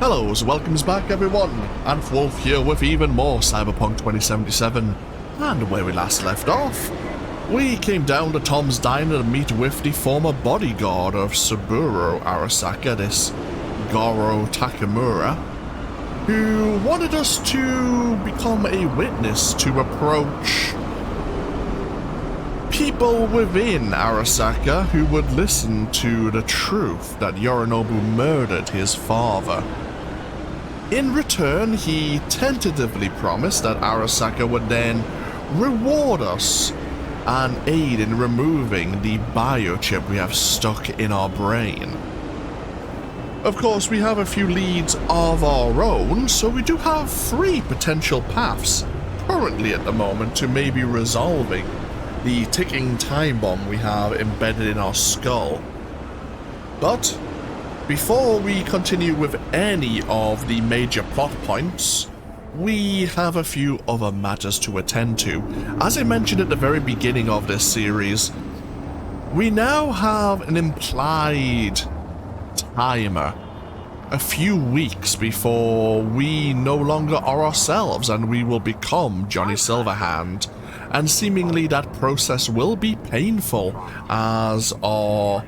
Hellos, welcomes back everyone, and Wolf here with even more Cyberpunk 2077. And where we last left off, we came down to Tom's Diner to meet with the former bodyguard of Saburo Arasaka, this Goro Takamura, who wanted us to become a witness to approach people within Arasaka who would listen to the truth that Yorinobu murdered his father. In return, he tentatively promised that Arasaka would then reward us and aid in removing the biochip we have stuck in our brain. Of course, we have a few leads of our own, so we do have 3 potential paths currently at the moment to maybe resolving the ticking time bomb we have embedded in our skull. But before we continue with any of the major plot points, we have a few other matters to attend to. As I mentioned at the very beginning of this series, we now have an implied timer. A few weeks before we no longer are ourselves and we will become Johnny Silverhand. And seemingly that process will be painful as our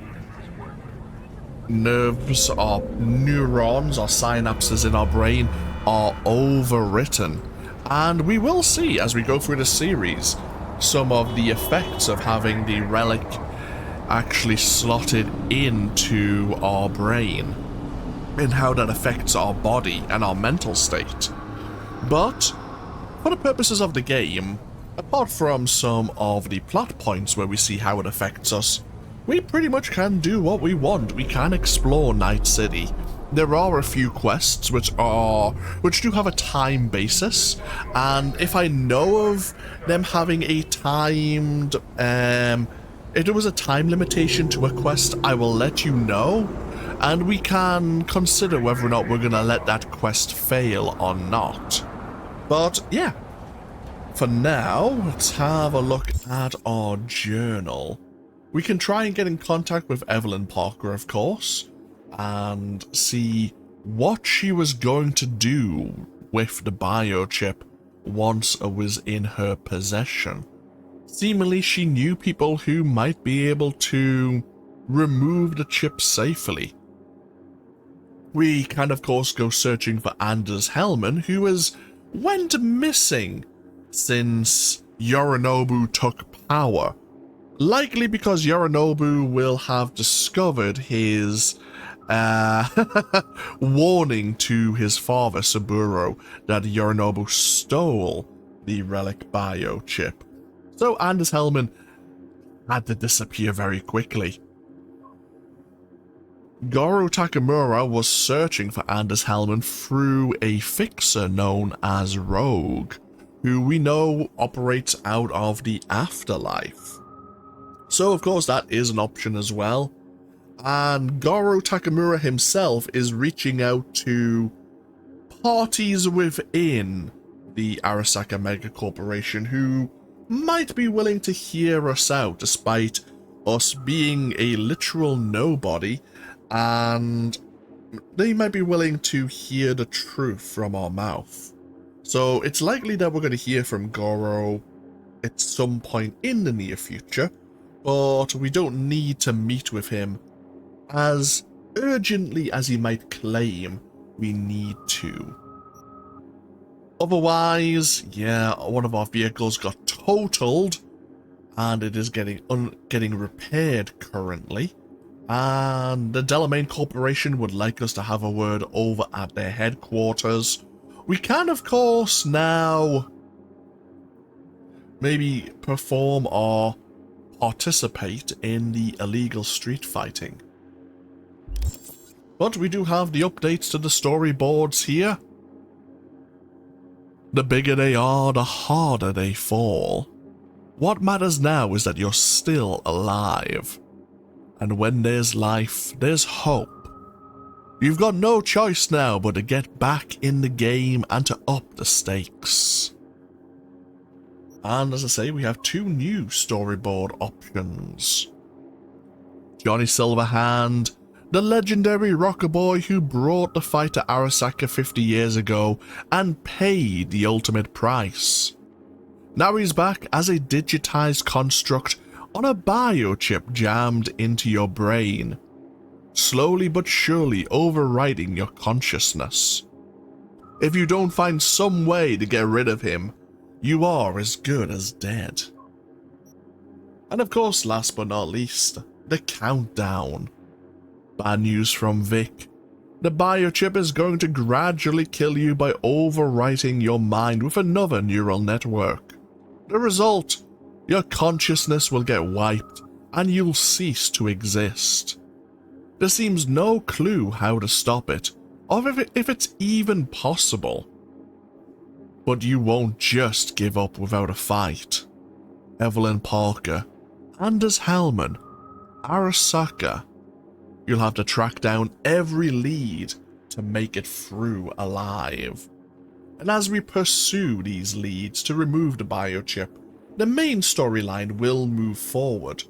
nerves, our neurons, our synapses in our brain are overwritten. And we will see as we go through the series some of the effects of having the relic actually slotted into our brain and how that affects our body and our mental state. But for the purposes of the game, apart from some of the plot points where we see how it affects us, we pretty much can do what we want. We can explore Night City. There are a few quests which do have a time basis, and if I know of them having a timed, if there was a time limitation to a quest, I will let you know, and we can consider whether or not we're gonna let that quest fail or not. But yeah, for now, let's have a look at our journal. We can try and get in contact with Evelyn Parker, of course, and see what she was going to do with the biochip once it was in her possession. Seemingly, she knew people who might be able to remove the chip safely. We can, of course, go searching for Anders Hellman, who went missing since Yorinobu took power. Likely because Yorinobu will have discovered his warning to his father, Saburo, that Yorinobu stole the relic biochip. So Anders Hellman had to disappear very quickly. Goro Takamura was searching for Anders Hellman through a fixer known as Rogue, who we know operates out of the afterlife. So of course that is an option as well. And Goro Takamura himself is reaching out to parties within the Arasaka Mega Corporation who might be willing to hear us out despite us being a literal nobody, and they might be willing to hear the truth from our mouth. So it's likely that we're going to hear from Goro at some point in the near future, but we don't need to meet with him as urgently as he might claim we need to. Otherwise, yeah, one of our vehicles got totaled, and it is getting repaired currently. And the Delamain Corporation would like us to have a word over at their headquarters. We can, of course, now maybe perform or participate in the illegal street fighting. But we do have the updates to the storyboards here. The bigger they are, the harder they fall. What matters now is that you're still alive. And when there's life, there's hope. You've got no choice now but to get back in the game and to up the stakes. And as I say, we have 2 new storyboard options. Johnny Silverhand The legendary rocker boy who brought the fight to Arasaka 50 years ago and paid the ultimate price. Now he's back as a digitized construct on a biochip jammed into your brain, slowly but surely overriding your consciousness. If you don't find some way to get rid of him, you are as good as dead. And of course, last but not least, the countdown. Bad news from Vic. The biochip is going to gradually kill you by overwriting your mind with another neural network. The result, your consciousness will get wiped and you'll cease to exist. There seems no clue how to stop it, or if it's even possible. But you won't just give up without a fight. Evelyn Parker, Anders Hellman, Arasaka. You'll have to track down every lead to make it through alive. And as we pursue these leads to remove the biochip, the main storyline will move forward.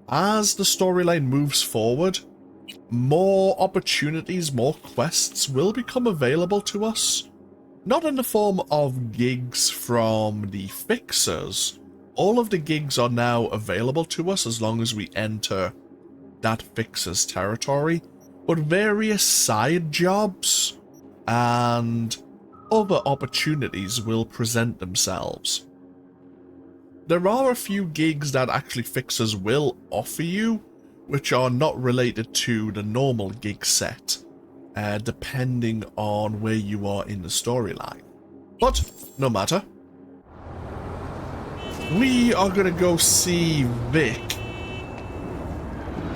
As the storyline moves forward, more opportunities, more quests will become available to us. Not in the form of gigs from the fixers. All of the gigs are now available to us as long as we enter that fixer's territory, but various side jobs and other opportunities will present themselves. There are a few gigs that actually fixers will offer you, which are not related to the normal gig set, depending on where you are in the storyline. But no matter. We are going to go see Vic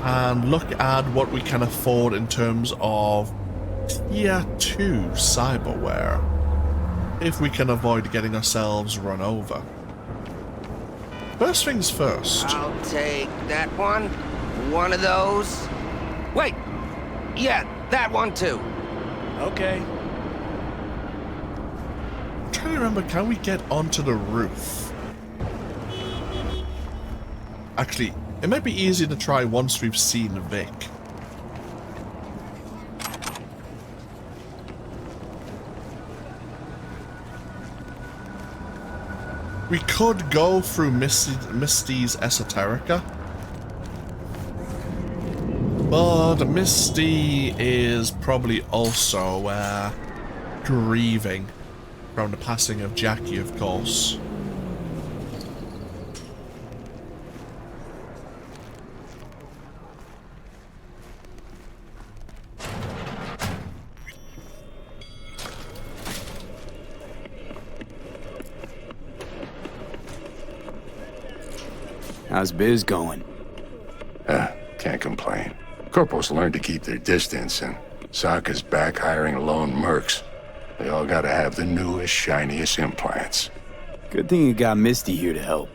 and look at what we can afford in terms of Tier 2 cyberware, if we can avoid getting ourselves run over. First things first. I'll take that one. One of those. Wait! Yeah, that one too. Okay. I'm trying to remember, can we get onto the roof? Actually, it might be easier to try once we've seen Vic. We could go through Misty's Esoterica, but Misty is probably also grieving from the passing of Jackie, of course. How's biz going? Can't complain. Corporals learned to keep their distance, and Sokka's back hiring lone mercs. They all gotta have the newest, shiniest implants. Good thing you got Misty here to help.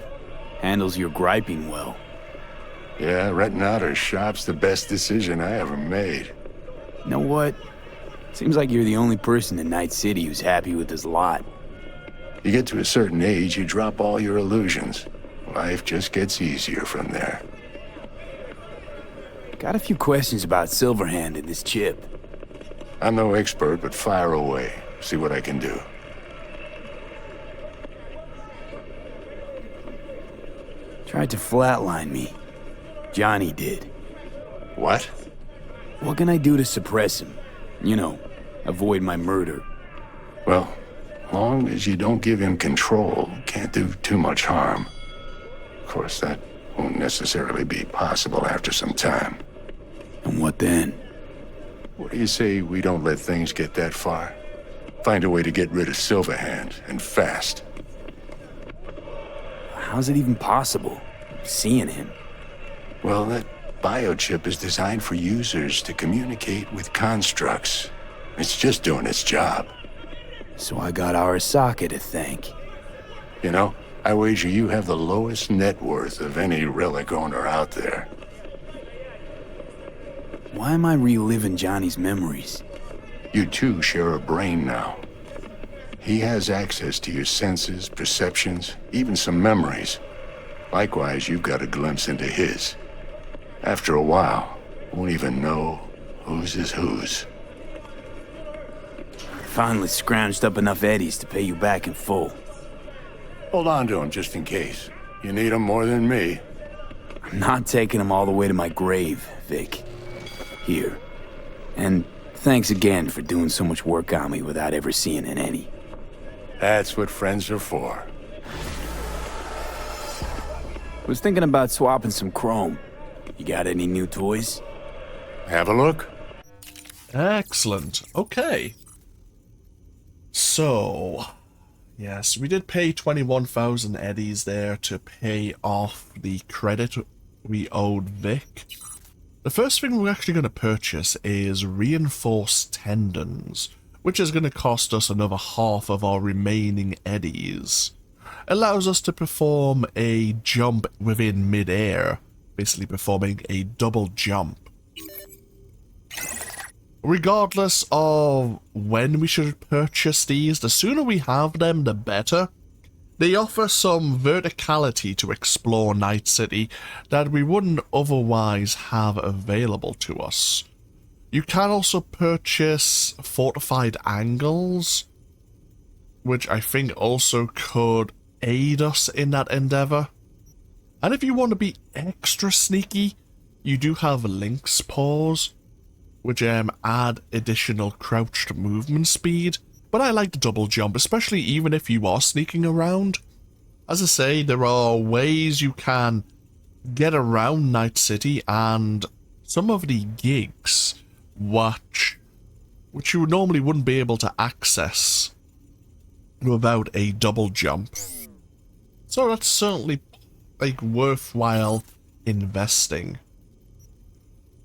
Handles your griping well. Yeah, renting out her shop's the best decision I ever made. You know what? Seems like you're the only person in Night City who's happy with this lot. You get to a certain age, you drop all your illusions. Life just gets easier from there. Got a few questions about Silverhand and this chip. I'm no expert, but fire away. See what I can do. Tried to flatline me. Johnny did. What? What can I do to suppress him? You know, avoid my murder. Well, long as you don't give him control, can't do too much harm. Of course, that won't necessarily be possible after some time. And what then? What do you say we don't let things get that far? Find a way to get rid of Silverhand, and fast. How's it even possible? Seeing him. Well, that biochip is designed for users to communicate with constructs. It's just doing its job. So I got Arasaka to thank. You know, I wager you have the lowest net worth of any relic owner out there. Why am I reliving Johnny's memories? You two share a brain now. He has access to your senses, perceptions, even some memories. Likewise, you've got a glimpse into his. After a while, Won't even know whose is whose. Finally scrounged up enough eddies to pay you back in full. Hold on to them just in case. You need them more than me. I'm not taking them all the way to my grave, Vic. Here. And thanks again for doing so much work on me without ever seeing an eddy. That's what friends are for. Was thinking about swapping some chrome. You got any new toys? Have a look. Excellent. Okay. So, yes, we did pay 21,000 eddies there to pay off the credit we owed Vic. The first thing we're actually going to purchase is reinforced tendons, which is going to cost us another half of our remaining eddies. Allows us to perform a jump within mid-air, basically performing a double jump. Regardless of when we should purchase these, the sooner we have them, the better. They offer some verticality to explore Night City that we wouldn't otherwise have available to us. You can also purchase fortified angles, which I think also could aid us in that endeavor. And if you want to be extra sneaky, you do have Lynx Paws, which add additional crouched movement speed, but I like the double jump, especially even if you are sneaking around. As I say, there are ways you can get around Night City, and some of the gigs which you normally wouldn't be able to access without a double jump. So that's certainly like worthwhile investing.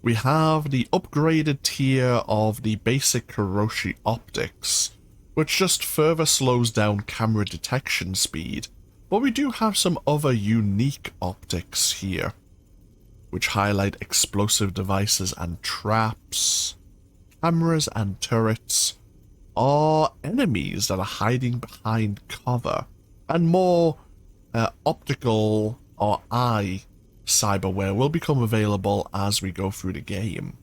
We have the upgraded tier of the basic Hiroshi optics, which just further slows down camera detection speed, but we do have some other unique optics here, which highlight explosive devices and traps, cameras and turrets, or enemies that are hiding behind cover, and more optical or eye cyberware will become available as we go through the game.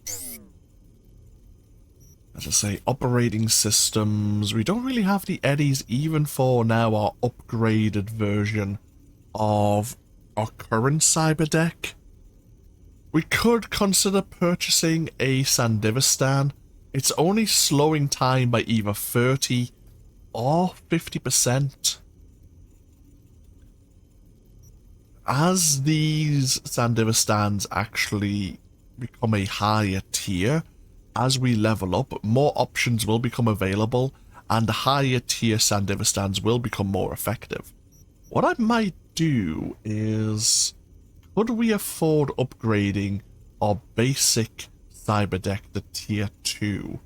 As I say, operating systems, we don't really have the eddies even for now our upgraded version of our current cyber deck. We could consider purchasing a Sandivistan. It's only slowing time by either 30 or 50%. As these Sandivistans actually become a higher tier, as we level up, more options will become available, and the higher tier Sandivistans will become more effective. What I might do is, could we afford upgrading our basic cyber deck to tier 2?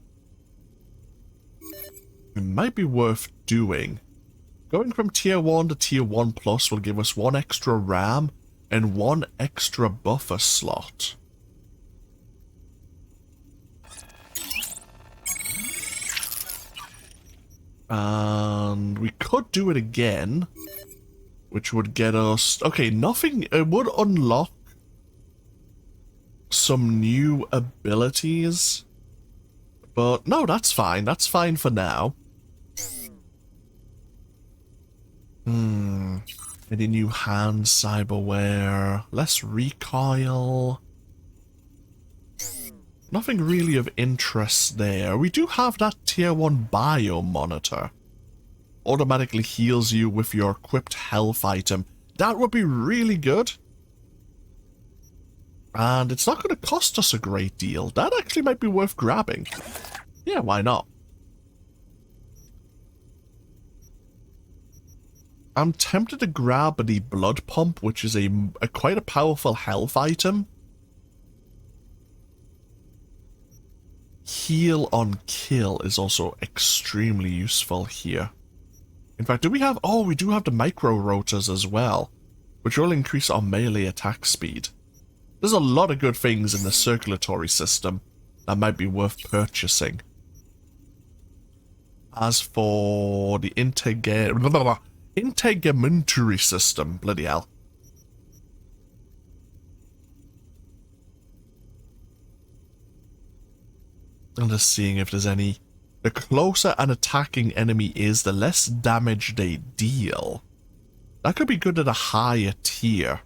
It might be worth doing. Going from tier 1 to tier 1 plus will give us 1 extra RAM and 1 extra buffer slot. And we could do it again, which would get us... Okay, nothing... It would unlock some new abilities. But no, that's fine. That's fine for now. Any new hand cyberware? Less recoil. Nothing really of interest there. We do have that tier 1 bio monitor. Automatically heals you with your equipped health item. That would be really good. And it's not going to cost us a great deal. That actually might be worth grabbing. Yeah, why not? I'm tempted to grab the blood pump, which is a quite a powerful health item. Heal on kill is also extremely useful here. In fact, do we have... Oh, we do have the micro rotors as well, which will increase our melee attack speed. There's a lot of good things in the circulatory system that might be worth purchasing. As for the integumentary system, bloody hell. I'm just seeing if there's any. The closer an attacking enemy is, the less damage they deal. That could be good at a higher tier.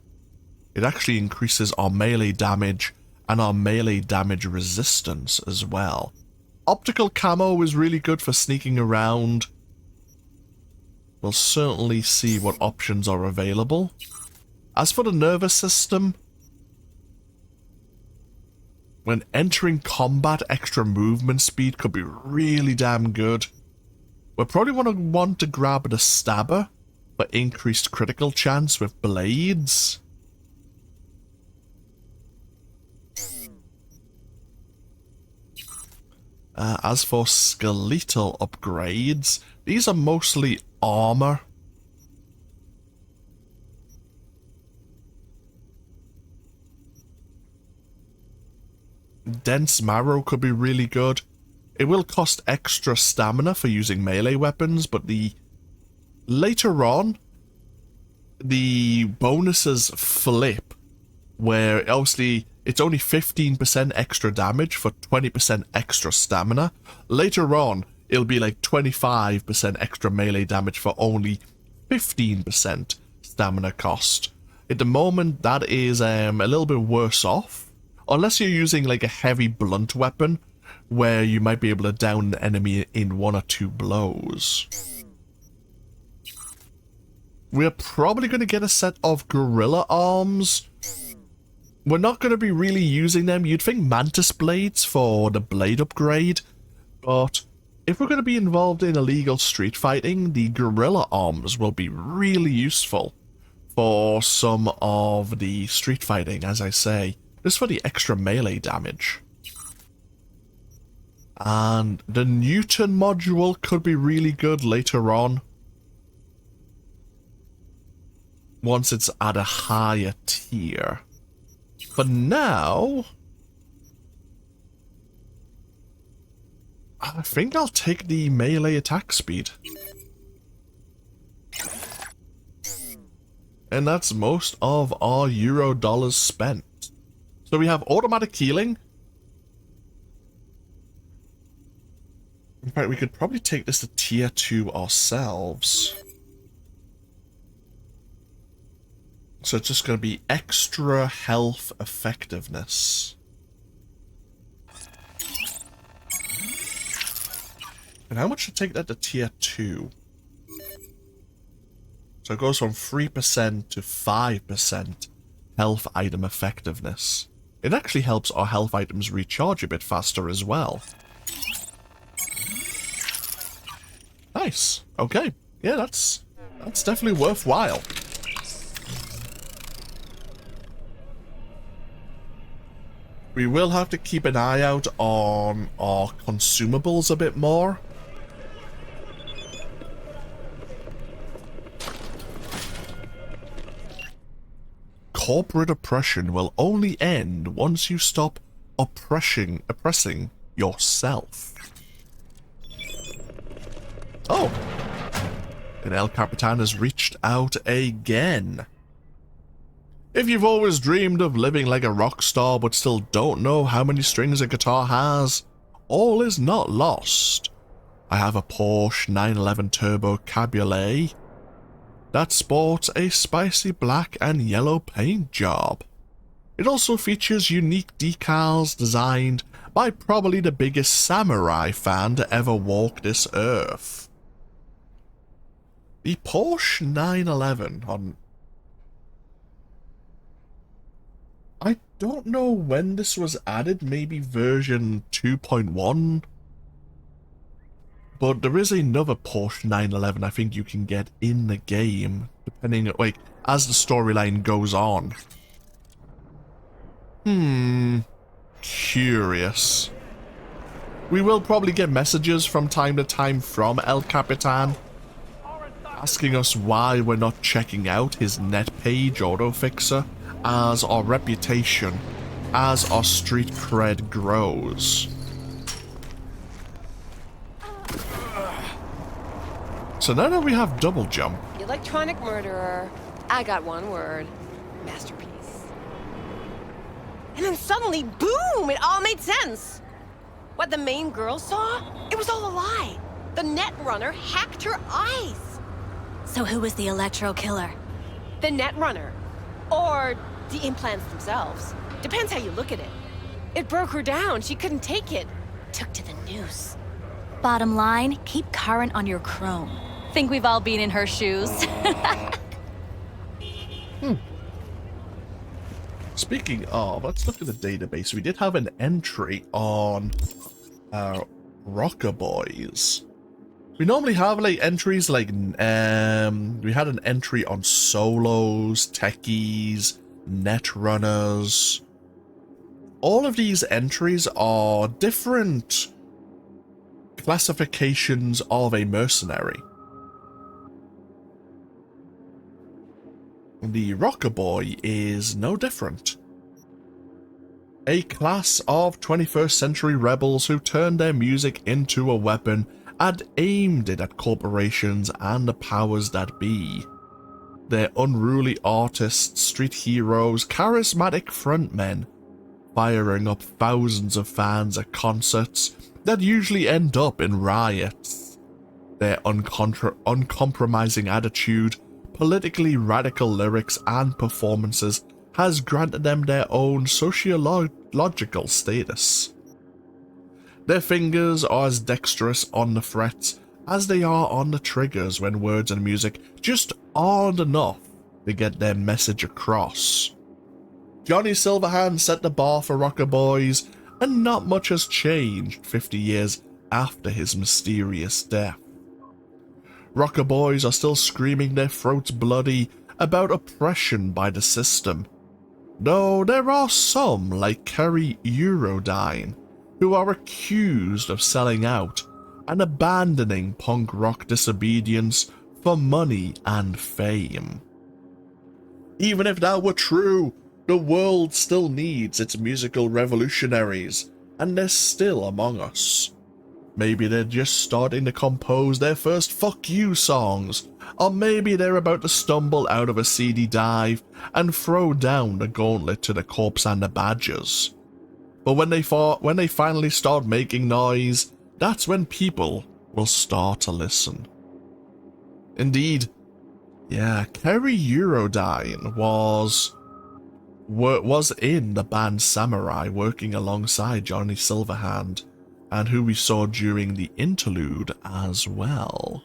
It actually increases our melee damage and our melee damage resistance as well. Optical camo is really good for sneaking around. We'll certainly see what options are available. As for the nervous system, when entering combat, extra movement speed could be really damn good. We'll probably want to grab the stabber for increased critical chance with blades. As for skeletal upgrades, these are mostly armor. Dense marrow could be really good. It will cost extra stamina for using melee weapons, but later on, the bonuses flip, where obviously it's only 15% extra damage for 20% extra stamina. Later on, it'll be like 25% extra melee damage for only 15% stamina cost. At the moment, that is a little bit worse off. Unless you're using like a heavy blunt weapon, where you might be able to down an enemy in 1 or 2 blows. We're probably going to get a set of gorilla arms. We're not going to be really using them. You'd think mantis blades for the blade upgrade, but if we're going to be involved in illegal street fighting, the gorilla arms will be really useful for some of the street fighting, as I say. This for the extra melee damage. And the Newton module could be really good later on, once it's at a higher tier. But now, I think I'll take the melee attack speed. And that's most of our Euro dollars spent. So we have automatic healing. In fact, we could probably take this to tier 2 ourselves. So it's just going to be extra health effectiveness. And how much to take that to tier 2? So it goes from 3% to 5% health item effectiveness. It actually helps our health items recharge a bit faster as well. Nice. Okay. Yeah, that's definitely worthwhile. We will have to keep an eye out on our consumables a bit more. Corporate oppression will only end once you stop oppressing yourself. Oh! And El Capitan has reached out again. If you've always dreamed of living like a rock star but still don't know how many strings a guitar has, all is not lost. I have a Porsche 911 Turbo Cabriolet that sports a spicy black and yellow paint job. It also features unique decals designed by probably the biggest samurai fan to ever walk this earth. The Porsche 911 on... I don't know when this was added, maybe version 2.1? But there is another Porsche 911 I think you can get in the game, depending, like, as the storyline goes on. Curious. We will probably get messages from time to time from El Capitan, asking us why we're not checking out his net page autofixer, as our reputation, as our street cred grows. So now that we have double jump... Electronic murderer. I got one word. Masterpiece. And then suddenly, boom! It all made sense! What the main girl saw? It was all a lie. The Netrunner hacked her eyes. So who was the Electro Killer? The Netrunner. Or the implants themselves. Depends how you look at it. It broke her down. She couldn't take it. Took to the noose. Bottom line, keep current on your chrome. Think we've all been in her shoes. Speaking of, let's look at the database. We did have an entry on Rocker Boys. We normally have like entries like we had an entry on solos, techies, netrunners. All of these entries are different classifications of a mercenary. The Rocker Boy is no different. A class of 21st century rebels who turned their music into a weapon and aimed it at corporations and the powers that be. They're unruly artists, street heroes, charismatic frontmen, firing up thousands of fans at concerts that usually end up in riots. Their uncompromising attitude, politically radical lyrics and performances has granted them their own sociological status. Their fingers are as dexterous on the frets as they are on the triggers when words and music just aren't enough to get their message across. Johnny Silverhand set the bar for Rocker Boys, and not much has changed 50 years after his mysterious death. Rocker Boys are still screaming their throats bloody about oppression by the system, though there are some, like Kerry Eurodyne, who are accused of selling out and abandoning punk rock disobedience for money and fame. Even if that were true, the world still needs its musical revolutionaries, and they're still among us. Maybe they're just starting to compose their first fuck you songs, or maybe they're about to stumble out of a seedy dive and throw down the gauntlet to the Corpse and the Badgers. But when they finally start making noise, that's when people will start to listen. Indeed, yeah, Kerry Eurodyne was in the band Samurai, working alongside Johnny Silverhand, and who we saw during the interlude as well.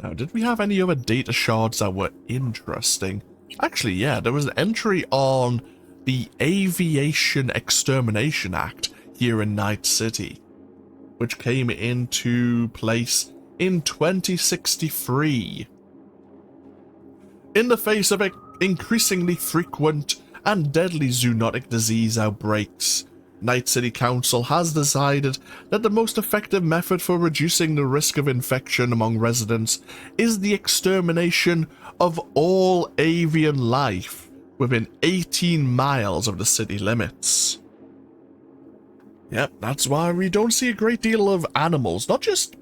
Now, did we have any other data shards that were interesting? Actually, yeah, there was an entry on the Aviation Extermination Act here in Night City, which came into place in 2063. In the face of increasingly frequent and deadly zoonotic disease outbreaks, Night City Council has decided that the most effective method for reducing the risk of infection among residents is the extermination of all avian life within 18 miles of the city limits. Yep, that's why we don't see a great deal of animals, not just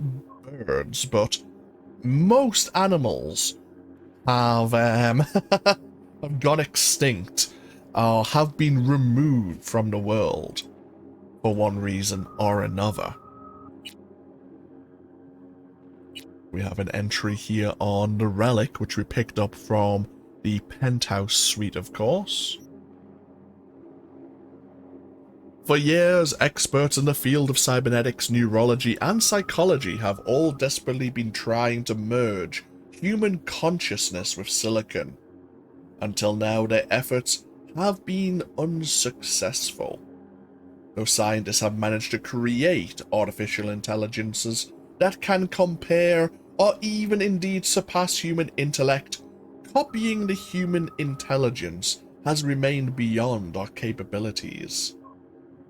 birds, but most animals have have gone extinct or have been removed from the world for one reason or another. We have an entry here on the relic, which we picked up from the penthouse suite, of course. For years, experts in the field of cybernetics, neurology, and psychology have all desperately been trying to merge human consciousness with silicon. Until now, their efforts have been unsuccessful. No scientists have managed to create artificial intelligences that can compare or even indeed surpass human intellect. Copying the human intelligence has remained beyond our capabilities.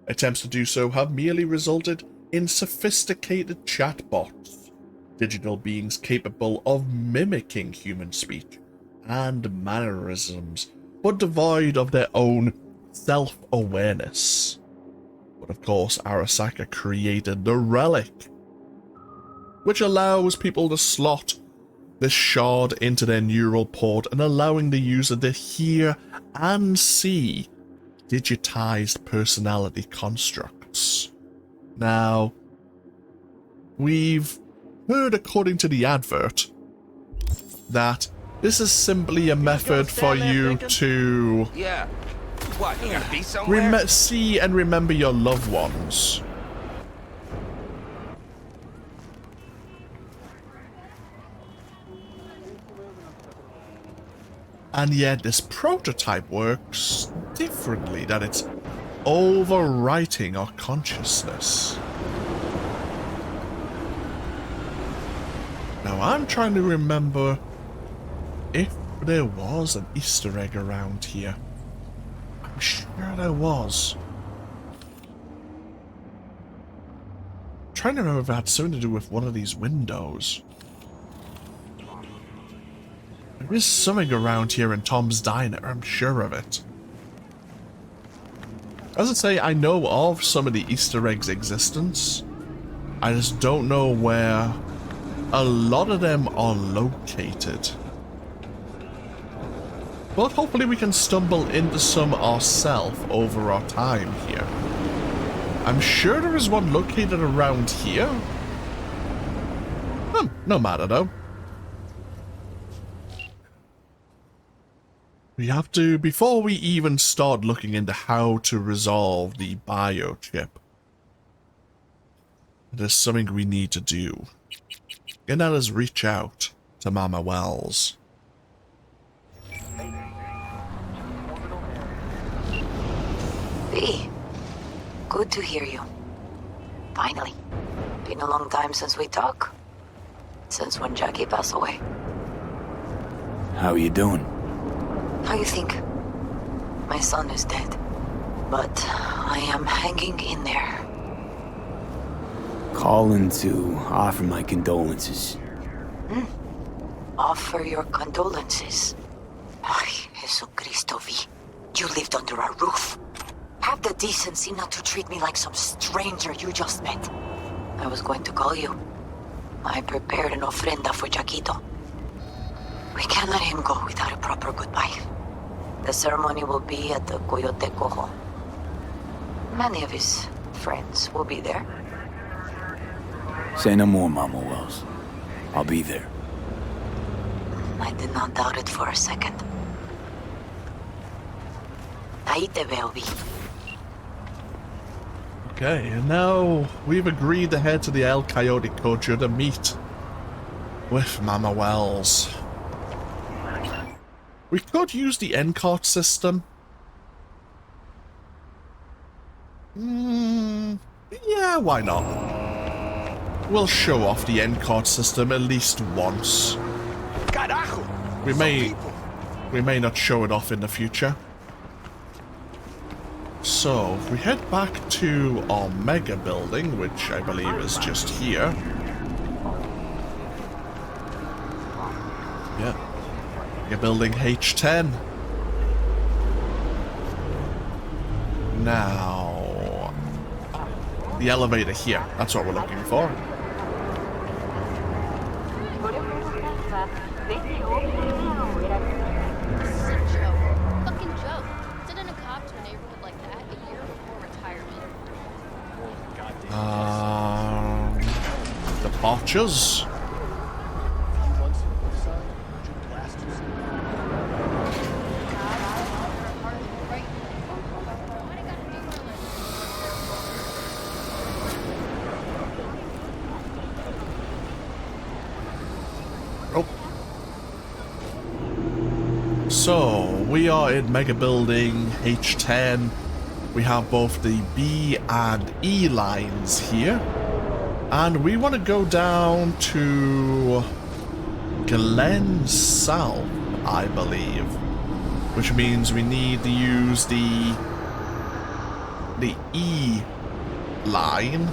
Attempts to do so have merely resulted in sophisticated chatbots, digital beings capable of mimicking human speech and mannerisms, but devoid of their own self-awareness. But of course, Arasaka created the relic, which allows people to slot this shard into their neural port and allowing the user to hear and see digitized personality construct. bots. Now, we've heard, according to the advert, that this is simply a method for stand there you thinking? to Yeah. What, you gonna be somewhere? see and remember your loved ones. And yet this prototype works differently, that it's overwriting our consciousness. Now I'm trying to remember if there was an Easter egg around here. I'm sure there was. I'm trying to remember if it had something to do with one of these windows. There is something around here in Tom's Diner, I'm sure of it. As I say, I know of some of the Easter eggs' existence. I just don't know where a lot of them are located. But hopefully we can stumble into some ourselves over our time here. I'm sure there is one located around here. No matter though. We have to, before we even start looking into how to resolve the biochip, there's something we need to do. And that is reach out to Mama Wells. V, good to hear you. Finally. Been a long time since we talked. Since when Jackie passed away. How are you doing? How you think? My son is dead. But I am hanging in there. Calling to offer my condolences. Offer your condolences. Ay, Jesucristo, V. You lived under our roof. Have the decency not to treat me like some stranger you just met. I was going to call you. I prepared an ofrenda for Jaquito. We can't let him go without a proper goodbye. The ceremony will be at the Coyote Cojo. Many of his friends will be there. Say no more, Mama Wells. I'll be there. I did not doubt it for a second. Ahí te veo, Vi. Okay, and now we've agreed to head to the El Coyote Cojo to meet with Mama Wells. We could use the end-cart system. Yeah, why not? We'll show off the end-cart system at least once. Carajo! We may not show it off in the future. So, if we head back to our mega building, which I believe is just here. Yeah. Mega building H10. Now, the elevator here. That's what we're looking for. Fucking joke. Sending a cop to a neighborhood like that a year before retirement. Departures. So, we are in Mega Building H10. We have both the B and E lines here. And we want to go down to Glen South, I believe. Which means we need to use the E line.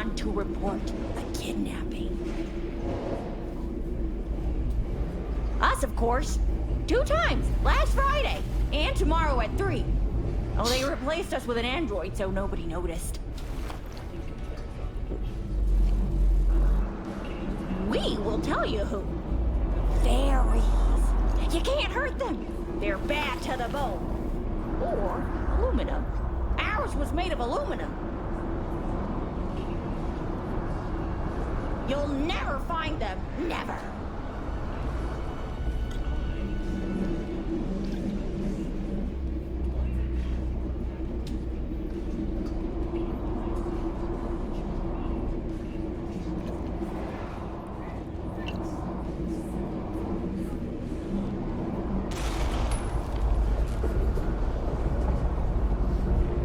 on to report a kidnapping. Us, of course. 2 times, last Friday, and tomorrow at 3. Oh, they replaced us with an android, so nobody noticed. We will tell you who. Fairies. You can't hurt them. They're bad to the bone. Or aluminum. Ours was made of aluminum. You'll never find them. Never.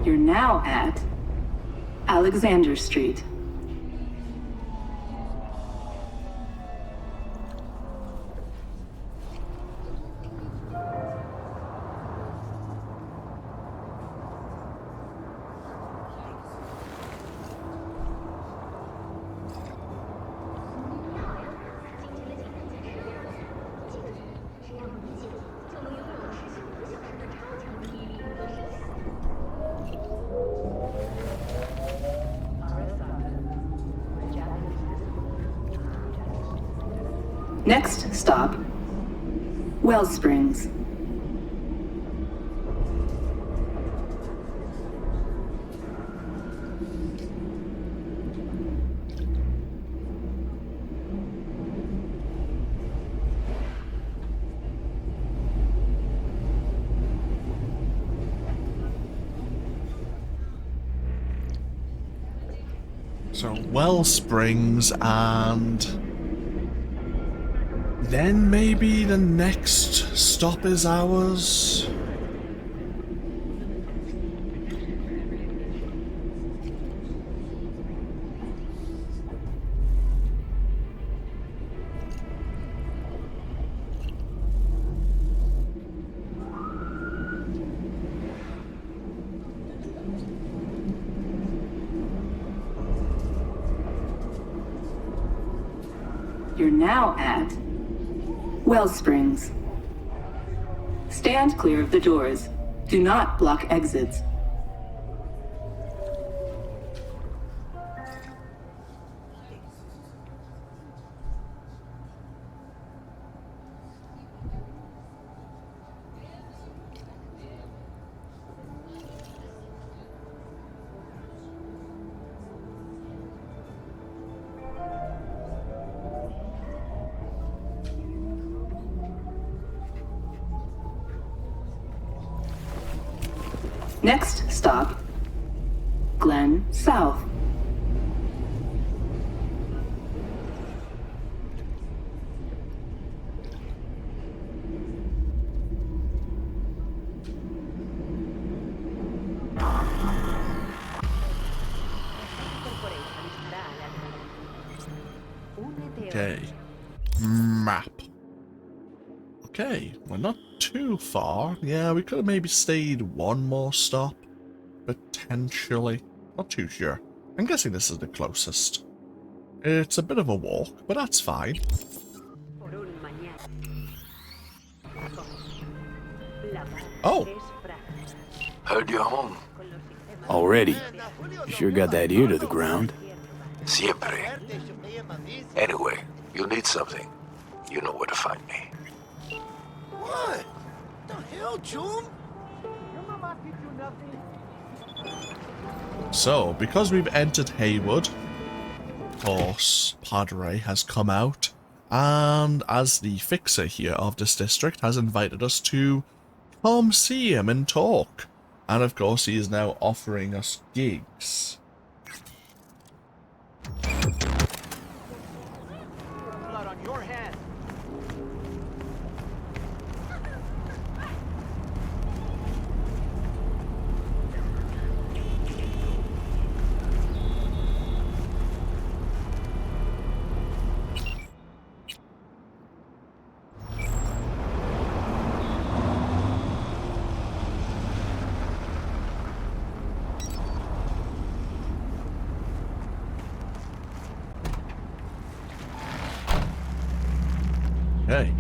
You're now at Alexander Street. Next stop, Wellsprings. So, Wellsprings, and then maybe the next stop is ours. You're now at Wellsprings. Stand clear of the doors. Do not block exits. Next stop, Glen South. Okay. Map. Okay, we're not too far. Yeah, we could have maybe stayed one more stop. Potentially. Not too sure. I'm guessing this is the closest. It's a bit of a walk, but that's fine. Oh! Heard you're home. Already? You sure got that ear to the ground. Siempre. Anyway, you'll need something. You know where to find me. What? The hell, June? So, because we've entered Heywood, of course, Padre has come out, and as the fixer here of this district has invited us to come see him and talk. And of course, he is now offering us gigs. Blood on your hands. Okay.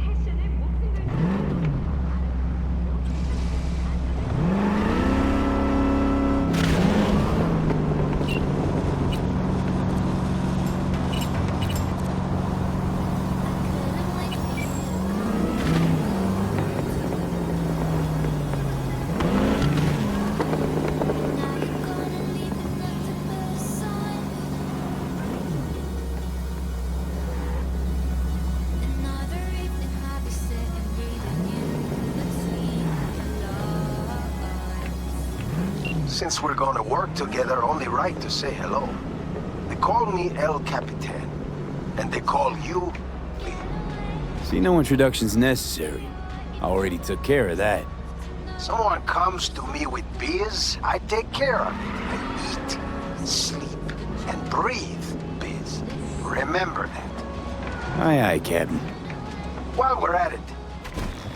Since we're gonna work together, only right to say hello. They call me El Capitan, and they call you Lee. See, no introduction's necessary. I already took care of that. Someone comes to me with biz, I take care of it. I eat, sleep, and breathe biz. Remember that. Aye, aye, Captain. While we're at it,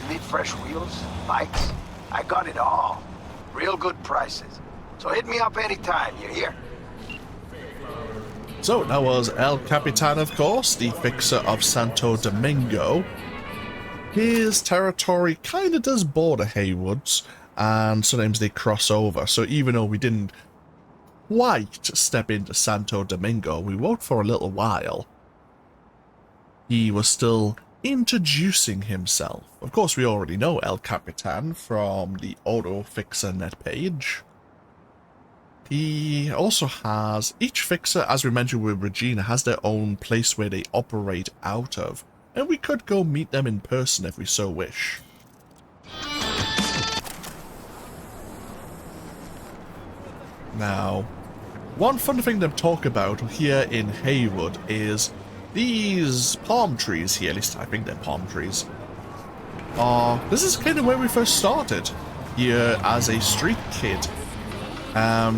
you need fresh wheels, bikes? I got it all. Real good prices. So hit me up anytime, you hear? So that was El Capitan, of course, the fixer of Santo Domingo. His territory kind of does border Heywood's, and sometimes they cross over. So even though we didn't quite step into Santo Domingo, we won't for a little while. He was still introducing himself. Of course, we already know El Capitan from the Auto Fixer net page. He also has, each fixer, as we mentioned with Regina, has their own place where they operate out of, and we could go meet them in person if we so wish. Now, one fun thing to talk about here in Heywood is these palm trees here, at least I think they're palm trees. This is kind of where we first started, here as a street kid.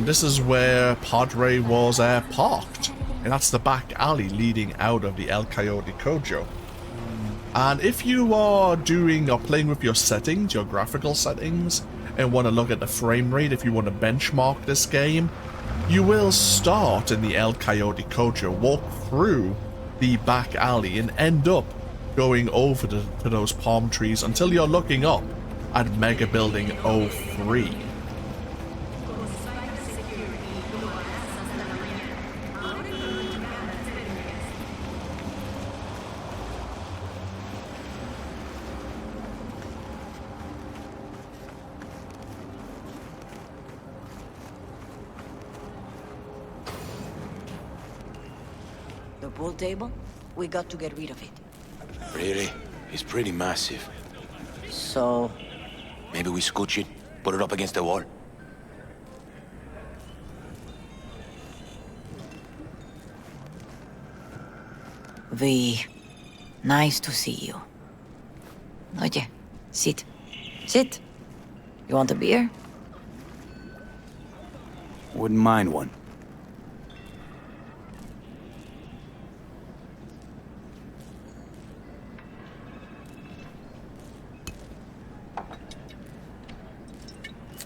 This is where Padre was parked, and that's the back alley leading out of the El Coyote Cojo. And if you are doing or playing with your settings, your graphical settings, and want to look at the frame rate, if you want to benchmark this game, you will start in the El Coyote Cojo, walk through the back alley, and end up going over to those palm trees until you're looking up at Mega Building 03. The pool table? We got to get rid of it. Really? It's pretty massive. So... Maybe we scooch it, put it up against the wall? V, nice to see you. Oye, sit. Sit. You want a beer? Wouldn't mind one.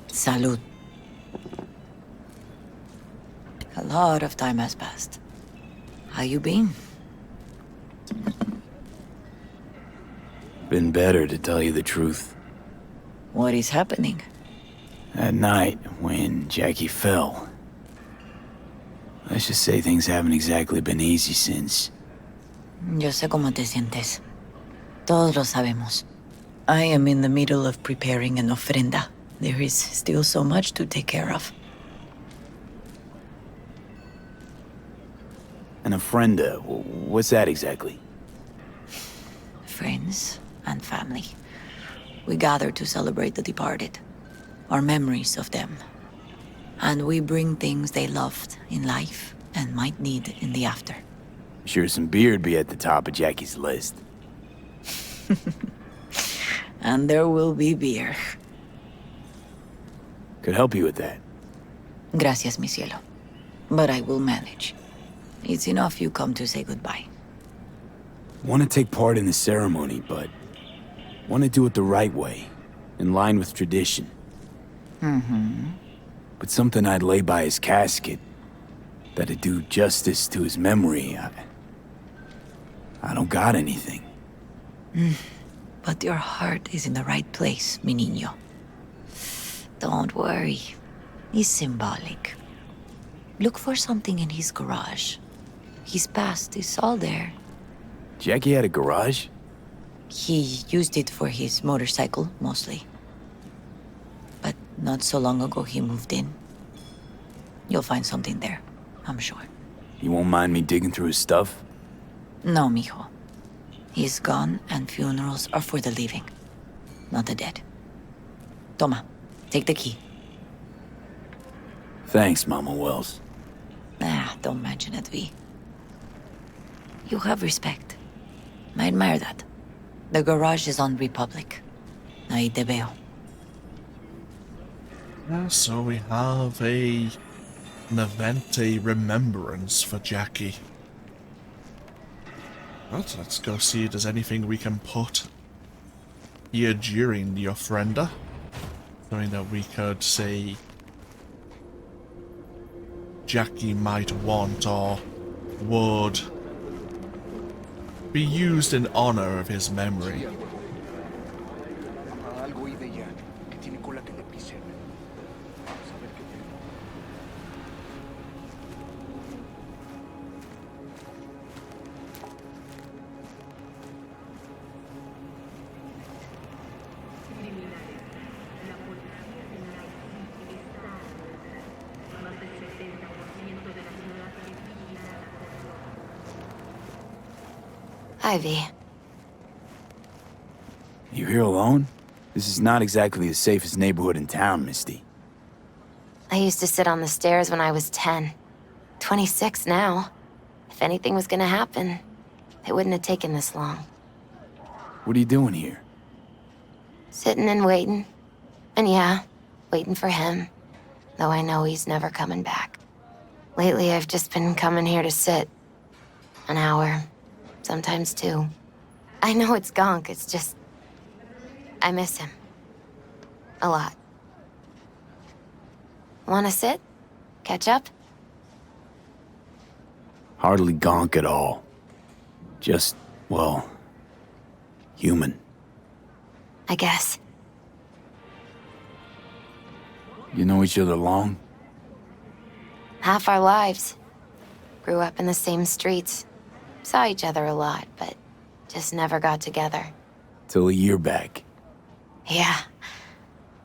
Salud. A lot of time has passed. How you been? Been better, to tell you the truth. What is happening? That night, when Jackie fell. Let's just say things haven't exactly been easy since. Yo sé cómo te sientes. Todos lo sabemos. I am in the middle of preparing an ofrenda. There is still so much to take care of. An ofrenda? What's that exactly? Friends and family. We gather to celebrate the departed. Our memories of them. And we bring things they loved in life and might need in the after. Sure some beer'd be at the top of Jackie's list. And there will be beer. Could help you with that. Gracias, mi cielo. But I will manage. It's enough you come to say goodbye. Want to take part in the ceremony, but want to do it the right way, in line with tradition. Mm-hmm. But something I'd lay by his casket, that'd do justice to his memory. I don't got anything. But your heart is in the right place, mi niño. Don't worry. He's symbolic. Look for something in his garage. His past is all there. Jackie had a garage? He used it for his motorcycle, mostly. But not so long ago he moved in. You'll find something there, I'm sure. You won't mind me digging through his stuff? No, mijo. He's gone, and funerals are for the living, not the dead. Toma, take the key. Thanks, Mama Wells. Don't mention it, V. You have respect. I admire that. The garage is on Republic. Ahí te veo. Yeah, so we have an event, a remembrance for Jackie. But let's go see if there's anything we can put here during the Ofrenda. Something that we could say Jackie might want or would be used in honor of his memory. Ivy. You here alone? This is not exactly the safest neighborhood in town, Misty. I used to sit on the stairs when I was 10. 26 now. If anything was gonna happen, it wouldn't have taken this long. What are you doing here? Sitting and waiting. And yeah, waiting for him. Though I know he's never coming back. Lately, I've just been coming here to sit. An hour. Sometimes 2. I know it's gonk, it's just... I miss him. A lot. Wanna sit? Catch up? Hardly gonk at all. Just, well, human. I guess. You know each other long? Half our lives. Grew up in the same streets. Saw each other a lot, but just never got together. Till a year back. Yeah.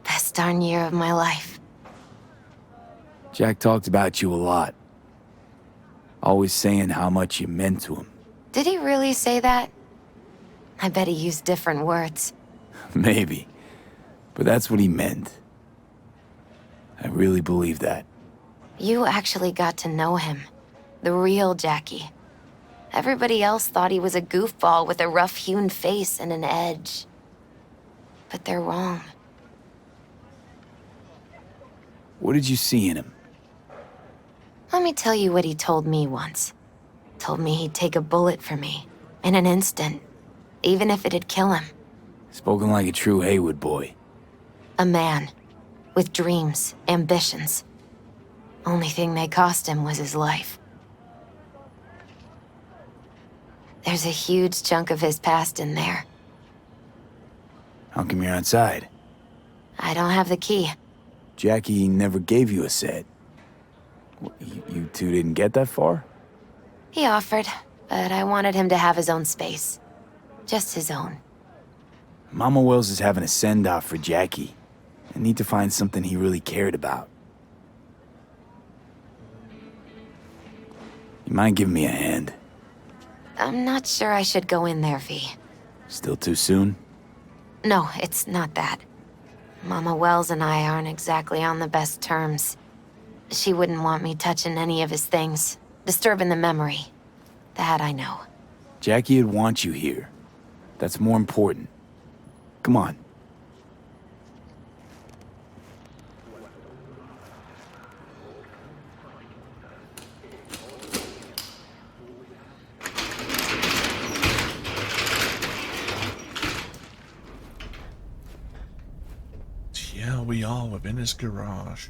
Best darn year of my life. Jack talked about you a lot. Always saying how much you meant to him. Did he really say that? I bet he used different words. Maybe. But that's what he meant. I really believe that. You actually got to know him. The real Jackie. Everybody else thought he was a goofball with a rough-hewn face and an edge. But they're wrong. What did you see in him? Let me tell you what he told me once. Told me he'd take a bullet for me. In an instant. Even if it'd kill him. Spoken like a true Heywood boy. A man. With dreams, ambitions. Only thing they cost him was his life. There's a huge chunk of his past in there. How come you're outside? I don't have the key. Jackie never gave you a set. You two didn't get that far? He offered, but I wanted him to have his own space. Just his own. Mama Wells is having a send-off for Jackie. I need to find something he really cared about. You mind giving me a hand? I'm not sure I should go in there, V. Still too soon? No, it's not that. Mama Wells and I aren't exactly on the best terms. She wouldn't want me touching any of his things, disturbing the memory. That I know. Jackie would want you here. That's more important. Come on. Yeah, we are within his garage.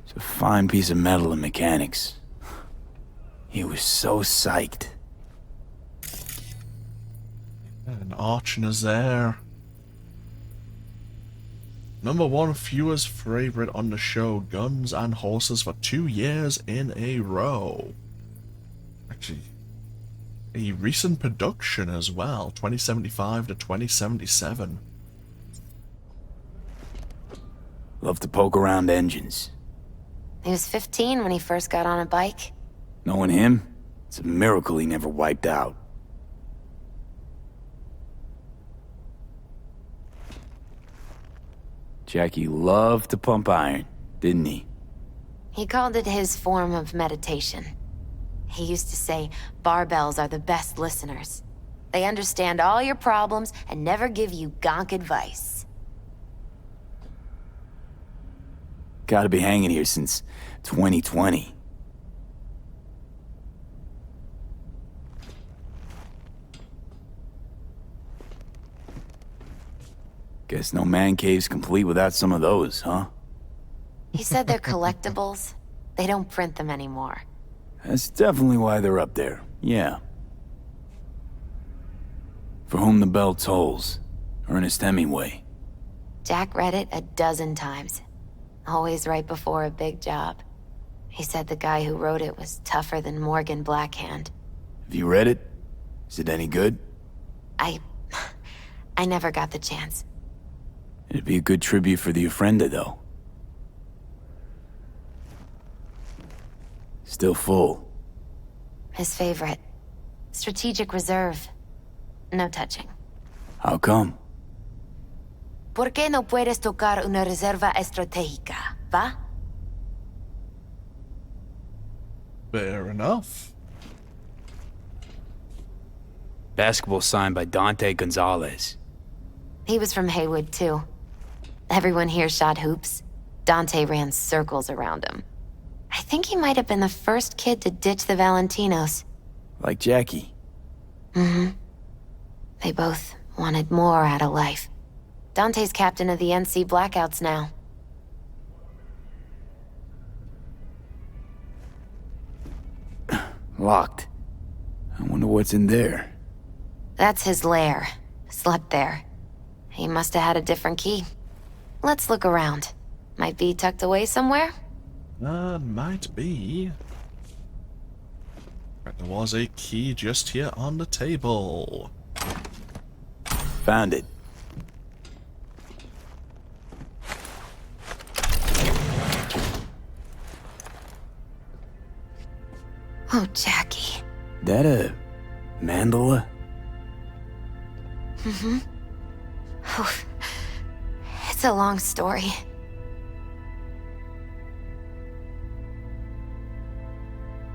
It's a fine piece of metal and mechanics. He was so psyched. And Archner's there. #1 viewers' favorite on the show, Guns and Horses, for 2 years in a row. Actually, a recent production as well, 2075 to 2077. Love to poke around engines. He was 15 when he first got on a bike. Knowing him, it's a miracle he never wiped out. Jackie loved to pump iron, didn't he? He called it his form of meditation. He used to say barbells are the best listeners. They understand all your problems and never give you gonk advice. Gotta be hanging here since 2020. Guess no man cave's complete without some of those, huh? He said they're collectibles. They don't print them anymore. That's definitely why they're up there, yeah. For Whom the Bell Tolls, Ernest Hemingway. Jack read it a dozen times. Always right before a big job. He said the guy who wrote it was tougher than Morgan Blackhand. Have you read it? Is it any good? I never got the chance. It'd be a good tribute for the Ofrenda, though. Still full. His favorite. Strategic Reserve. No touching. How come? ¿Por qué no puedes tocar una reserva estratégica, va? Fair enough. Basketball signed by Dante Gonzalez. He was from Heywood, too. Everyone here shot hoops. Dante ran circles around him. I think he might have been the first kid to ditch the Valentinos. Like Jackie. Mm-hmm. They both wanted more out of life. Dante's captain of the NC Blackouts now. Locked. I wonder what's in there. That's his lair. Slept there. He must have had a different key. Let's look around. Might be tucked away somewhere? Might be. Right, there was a key just here on the table. Found it. Oh, Jackie. That a mandala? Mm-hmm. Oof. It's a long story.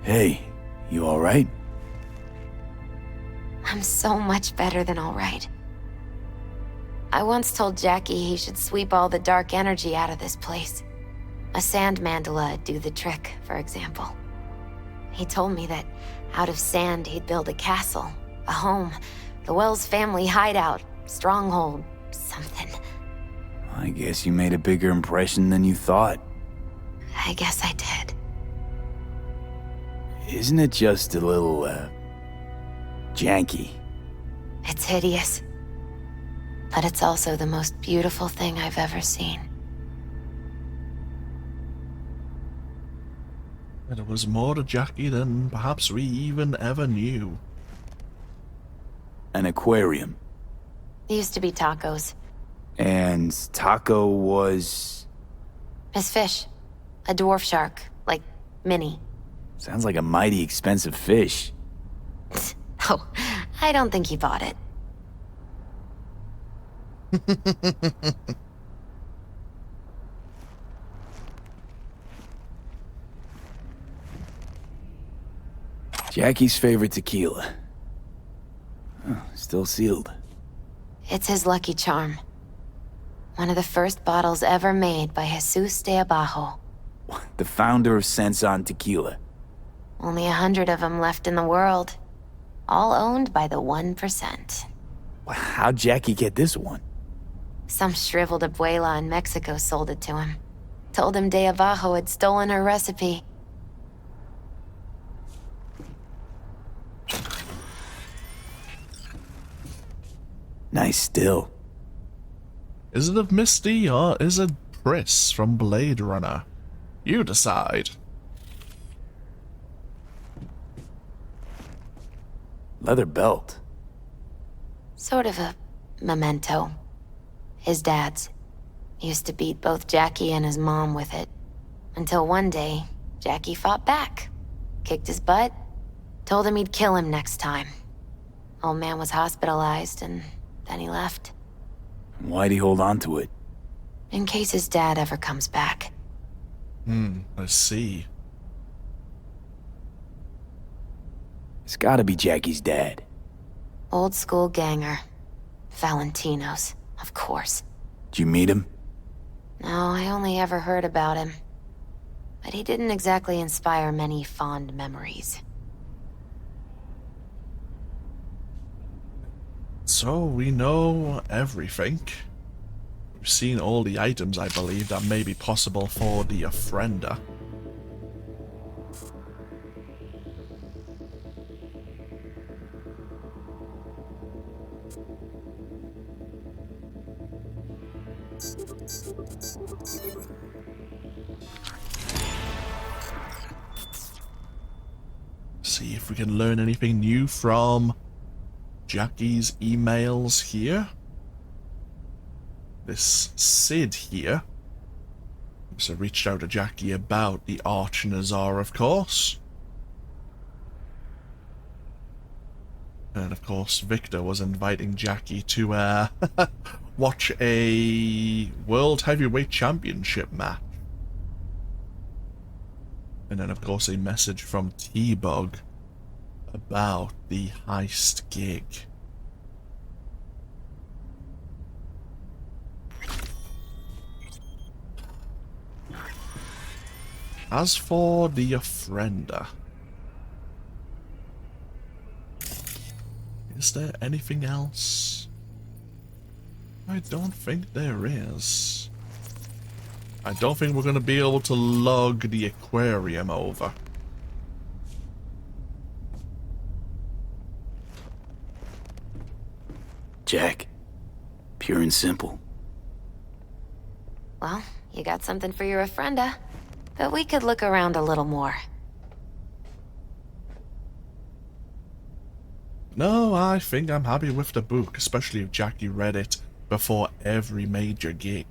Hey, you alright? I'm so much better than all right. I once told Jackie he should sweep all the dark energy out of this place. A sand mandala'd do the trick, for example. He told me that out of sand he'd build a castle, a home, the Wells family hideout, stronghold, something. I guess you made a bigger impression than you thought. I guess I did. Isn't it just a little, janky? It's hideous. But it's also the most beautiful thing I've ever seen. There was more to Jackie than perhaps we even ever knew. An aquarium. It used to be Taco's. And Taco was... His fish. A dwarf shark. Like, Minnie. Sounds like a mighty expensive fish. Oh, I don't think he bought it. Jackie's favorite tequila. Oh, still sealed. It's his lucky charm. One of the first bottles ever made by Jesus de Abajo. The founder of Sensan Tequila. Only 100 of them left in the world. All owned by the 1%. How'd Jackie get this one? Some shriveled abuela in Mexico sold it to him. Told him de Abajo had stolen her recipe. Nice still. Is it of Misty or is it Pris from Blade Runner? You decide. Leather belt. Sort of a memento. His dad's. Used to beat both Jackie and his mom with it. Until one day, Jackie fought back. Kicked his butt. Told him he'd kill him next time. Old man was hospitalized and then he left. Why'd he hold on to it? In case his dad ever comes back. I see. It's gotta be Jackie's dad. Old school ganger. Valentino's, of course. Did you meet him? No, I only ever heard about him. But he didn't exactly inspire many fond memories. So we know everything. We've seen all the items, I believe, that may be possible for the Ofrenda. See if we can learn anything new from Jackie's emails here. This Sid here. So reached out to Jackie about the Arch Nazar, of course. And of course, Victor was inviting Jackie to watch a World Heavyweight Championship match. And then, of course, a message from T-Bug about the heist gig. As for the Ofrenda, is there anything else? I don't think there is. I don't think we're going to be able to lug the aquarium over. Jack. Pure and simple. Well, you got something for your Ofrenda. But we could look around a little more. No, I think I'm happy with the book, especially if Jackie read it before every major gig.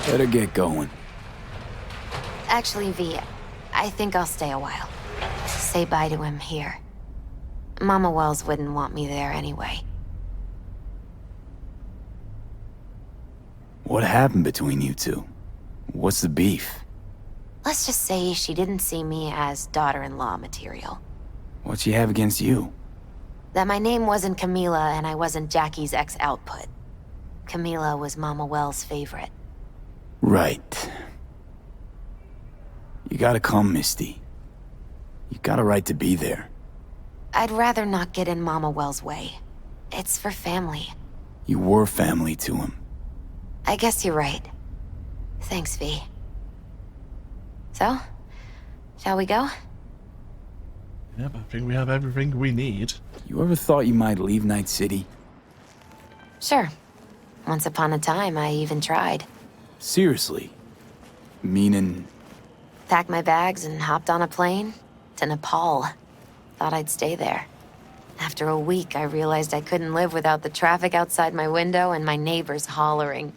Better get going. Actually, V, I think I'll stay a while. Say bye to him here. Mama Wells wouldn't want me there anyway. What happened between you two? What's the beef? Let's just say she didn't see me as daughter-in-law material. What she have against you? That my name wasn't Camila and I wasn't Jackie's ex-output. Camila was Mama Wells' favorite. Right. You gotta come, Misty. You got a right to be there. I'd rather not get in Mama Wells' way. It's for family. You were family to him. I guess you're right. Thanks, V. So, shall we go? Yep, I think we have everything we need. You ever thought you might leave Night City? Sure. Once upon a time, I even tried. Seriously? Meaning... Packed my bags and hopped on a plane to Nepal. Thought I'd stay there. After a week, I realized I couldn't live without the traffic outside my window and my neighbors hollering.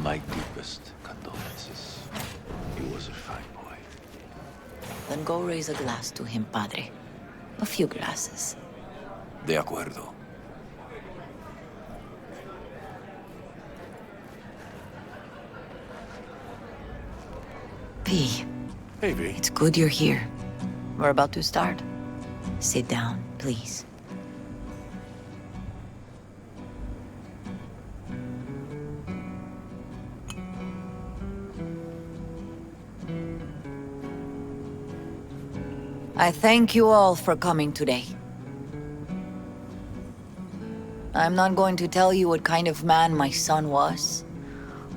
My deepest condolences. He was a fine boy. Then go raise a glass to him, Padre. A few glasses. De acuerdo. V. Hey, V. It's good you're here. We're about to start. Sit down, please. I thank you all for coming today. I'm not going to tell you what kind of man my son was,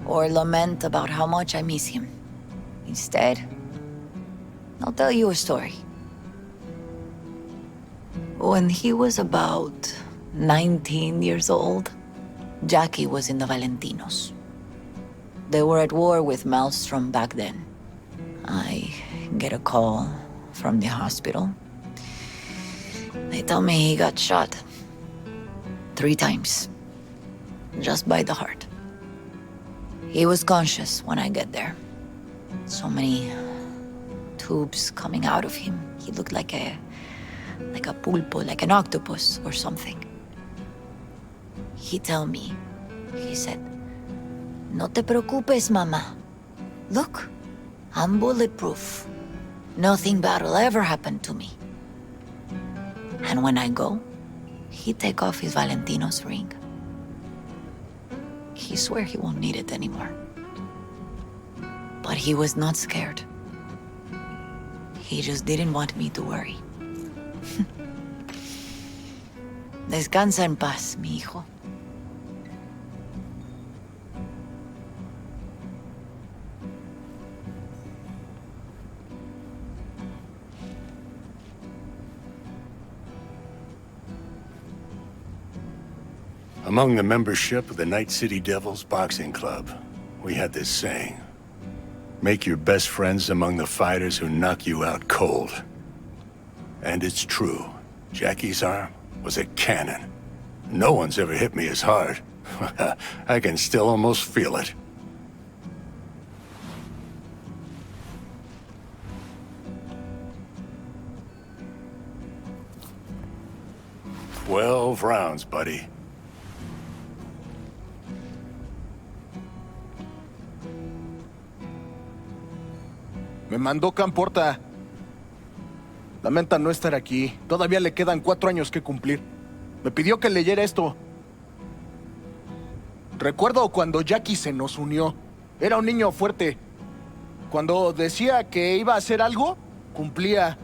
or lament about how much I miss him. Instead, I'll tell you a story. When he was about 19 years old, Jackie was in the Valentinos. They were at war with Maelstrom back then. I get a call from the hospital. They tell me he got shot 3 times, just by the heart. He was conscious when I get there. So many tubes coming out of him. He looked like a pulpo, like an octopus or something. He told me, he said, "No te preocupes, mama. Look, I'm bulletproof. Nothing bad will ever happen to me." And when I go, he take off his Valentino's ring. He swear he won't need it anymore. But he was not scared. He just didn't want me to worry. Descansa en paz, mi hijo. Among the membership of the Night City Devils Boxing Club, we had this saying: make your best friends among the fighters who knock you out cold. And it's true. Jackie's arm was a cannon. No one's ever hit me as hard. I can still almost feel it. "12 rounds, buddy." Me mandó Camporta. Lamenta no estar aquí. Todavía le quedan 4 años que cumplir. Me pidió que leyera esto. Recuerdo cuando Jackie se nos unió. Era un niño fuerte. Cuando decía que iba a hacer algo, cumplía.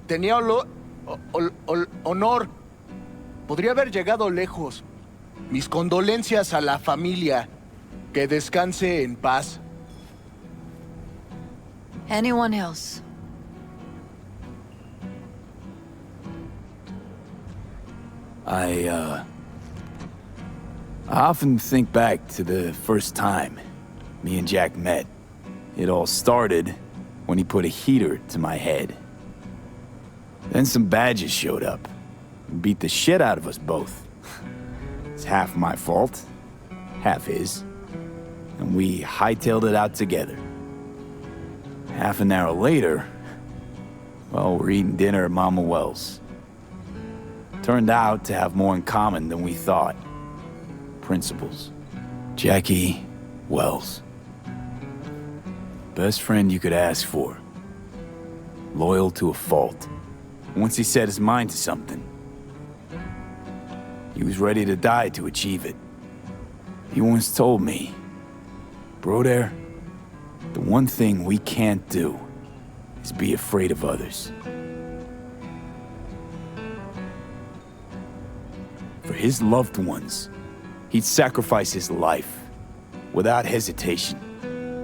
Tenía honor. Podría haber llegado lejos. Mis condolencias a la familia. Que descanse en paz. Anyone else? I often think back to the first time me and Jack met. It all started when he put a heater to my head. Then some badges showed up and beat the shit out of us both. It's half my fault, half his, and we hightailed it out together. Half an hour later, well, we're eating dinner at Mama Wells. Turned out to have more in common than we thought. Principles. Jackie Wells. Best friend you could ask for. Loyal to a fault. Once he set his mind to something, he was ready to die to achieve it. He once told me, "Broder, the one thing we can't do is be afraid of others." For his loved ones, he'd sacrifice his life without hesitation.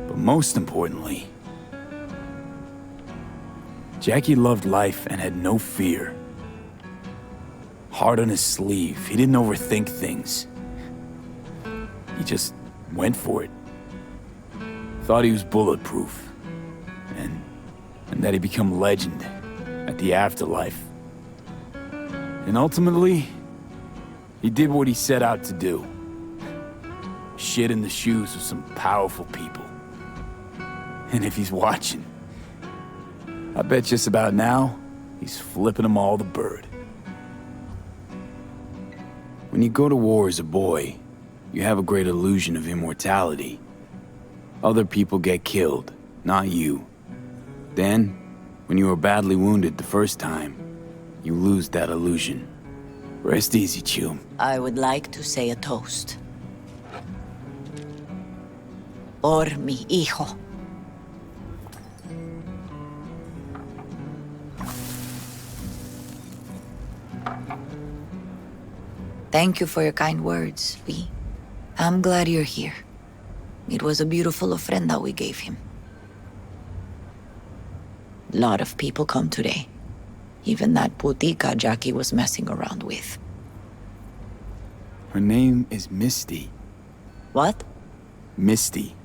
But most importantly, Jackie loved life and had no fear. Heart on his sleeve, he didn't overthink things. He just went for it. Thought he was bulletproof, and that he'd become legend at the afterlife. And ultimately, he did what he set out to do. Shit in the shoes of some powerful people. And if he's watching, I bet just about now, he's flipping them all the bird. When you go to war as a boy, you have a great illusion of immortality. Other people get killed, not you. Then, when you are badly wounded the first time, you lose that illusion. Rest easy, Chum. I would like to say a toast. Por mi hijo. Thank you for your kind words, V. I'm glad you're here. It was a beautiful ofrenda we gave him. Lot of people come today. Even that putica Jackie was messing around with. Her name is Misty. What? Misty.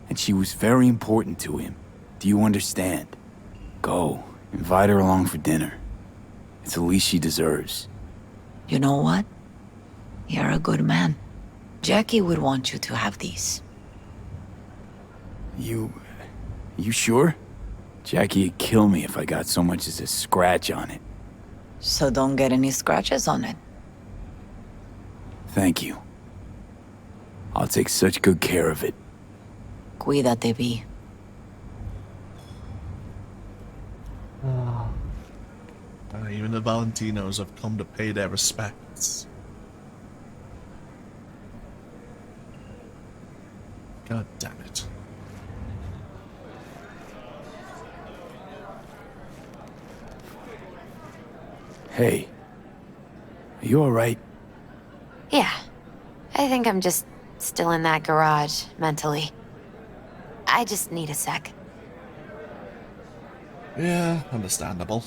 And she was very important to him. Do you understand? Go. Invite her along for dinner. It's the least she deserves. You know what? You're a good man. Jackie would want you to have these. You sure? Jackie'd kill me if I got so much as a scratch on it. So don't get any scratches on it. Thank you. I'll take such good care of it. Cuídate, V. Even the Valentinos have come to pay their respects. God damn it. Hey. Are you alright? Yeah. I think I'm just still in that garage, mentally. I just need a sec. Yeah, understandable.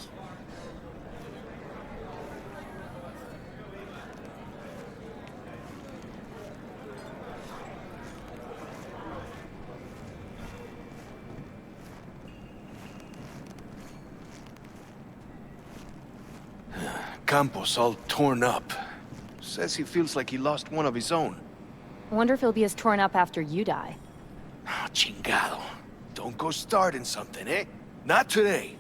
Campos all torn up. Says he feels like he lost one of his own. I wonder if he'll be as torn up after you die. Oh, chingado. Don't go starting something, eh? Not today.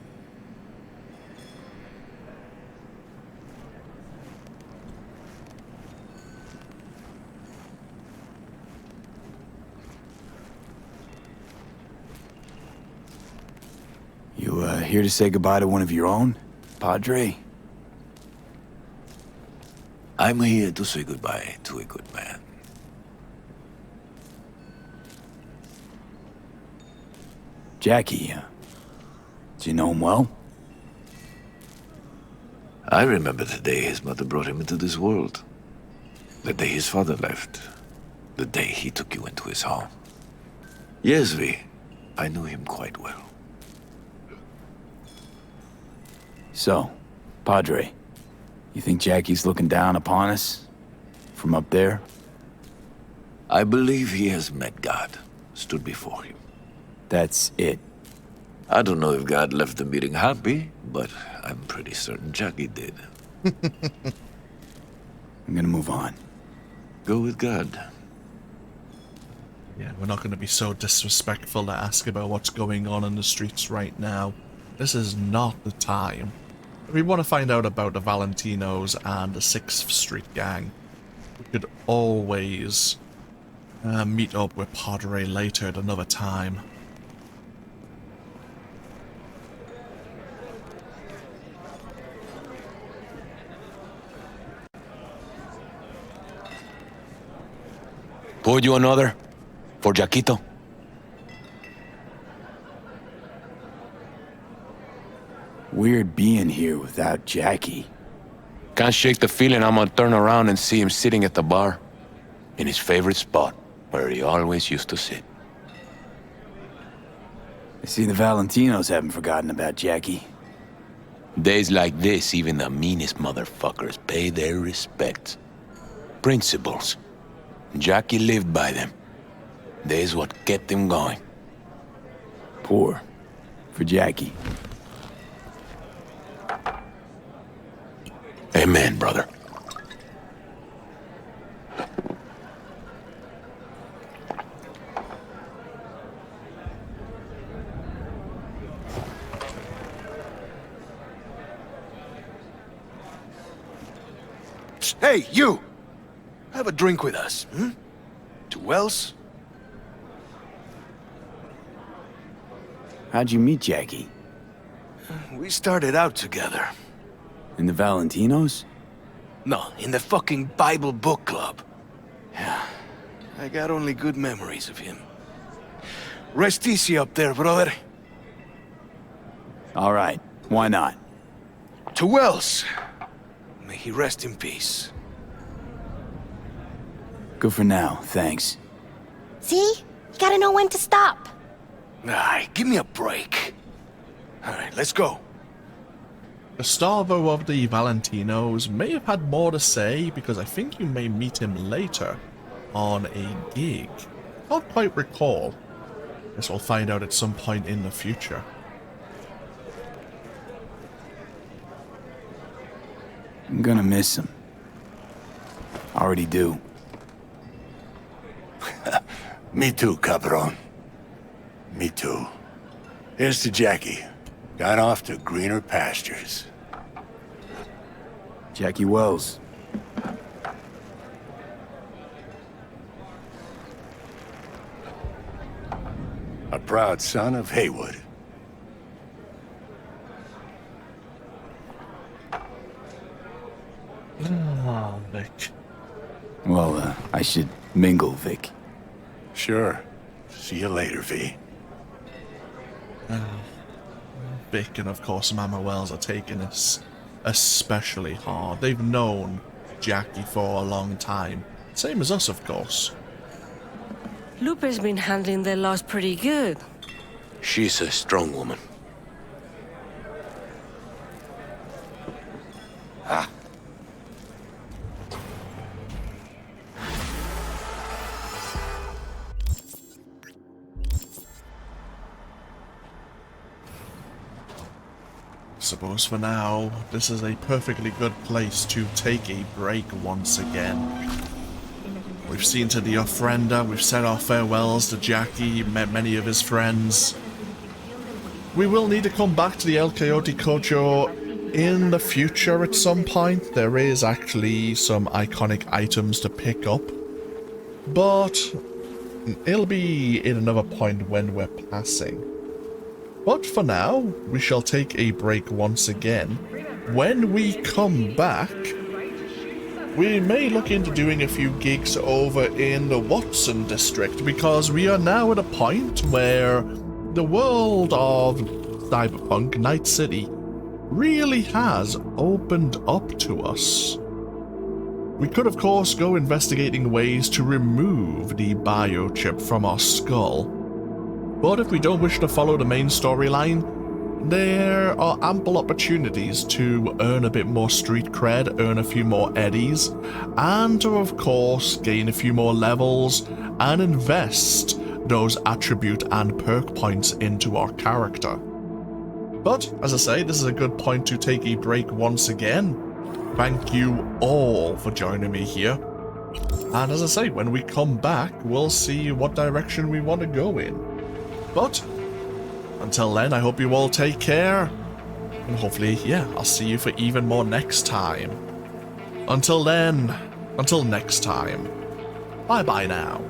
You, here to say goodbye to one of your own, Padre? I'm here to say goodbye to a good man. Jackie, do you know him well? I remember the day his mother brought him into this world. The day his father left. The day he took you into his home. Yes, V. I knew him quite well. So, Padre, you think Jackie's looking down upon us? From up there? I believe he has met God, stood before him. That's it. I don't know if God left the meeting happy, but I'm pretty certain Jackie did. I'm gonna move on. Go with God. Yeah, we're not going to be so disrespectful to ask about what's going on in the streets right now. This is not the time. If we want to find out about the Valentinos and the 6th Street gang, we could always meet up with Padre later at another time. Pour you another? For Jaquito? Weird being here without Jackie. Can't shake the feeling I'm gonna turn around and see him sitting at the bar. In his favorite spot, where he always used to sit. I see the Valentinos haven't forgotten about Jackie. Days like this, even the meanest motherfuckers pay their respects. Principles. Jackie lived by them. They's what kept him going. Pour. For Jackie. Amen, brother. Hey, you! Have a drink with us, hmm? To Wells? How'd you meet Jackie? We started out together. In the Valentinos? No, in the fucking Bible book club. Yeah, I got only good memories of him. Rest easy up there, brother. All right, why not? To Wells. May he rest in peace. Good for now, thanks. See? You gotta know when to stop. Ay, give me a break. All right, let's go. Gustavo of the Valentinos may have had more to say because I think you may meet him later on a gig. Can't quite recall. Guess we'll find out at some point in the future. I'm gonna miss him. Already do. Me too, cabron. Me too. Here's to Jackie. Gone off to greener pastures. Jackie Wells. A proud son of Heywood. Ah, Vic. Well, I should mingle, Vic. Sure. See you later, V. Vic and of course Mama Wells are taking this especially hard. They've known Jackie for a long time. Same as us, of course. Lupe's been handling their loss pretty good. She's a strong woman. Ah. Suppose for now, this is a perfectly good place to take a break once again. We've seen to the Ofrenda, we've said our farewells to Jackie, met many of his friends. We will need to come back to the El Coyote Cojo in the future at some point. There is actually some iconic items to pick up, but it'll be in another point when we're passing. But for now, we shall take a break once again. When we come back, we may look into doing a few gigs over in the Watson district, because we are now at a point where the world of Cyberpunk Night City really has opened up to us. We could of course go investigating ways to remove the biochip from our skull, but if we don't wish to follow the main storyline, there are ample opportunities to earn a bit more street cred, earn a few more eddies, and to of course gain a few more levels and invest those attribute and perk points into our character. But, as I say, this is a good point to take a break once again. Thank you all for joining me here. And as I say, when we come back, we'll see what direction we want to go in. But, until then, I hope you all take care. And hopefully, yeah, I'll see you for even more next time. Until then, until next time, bye-bye now.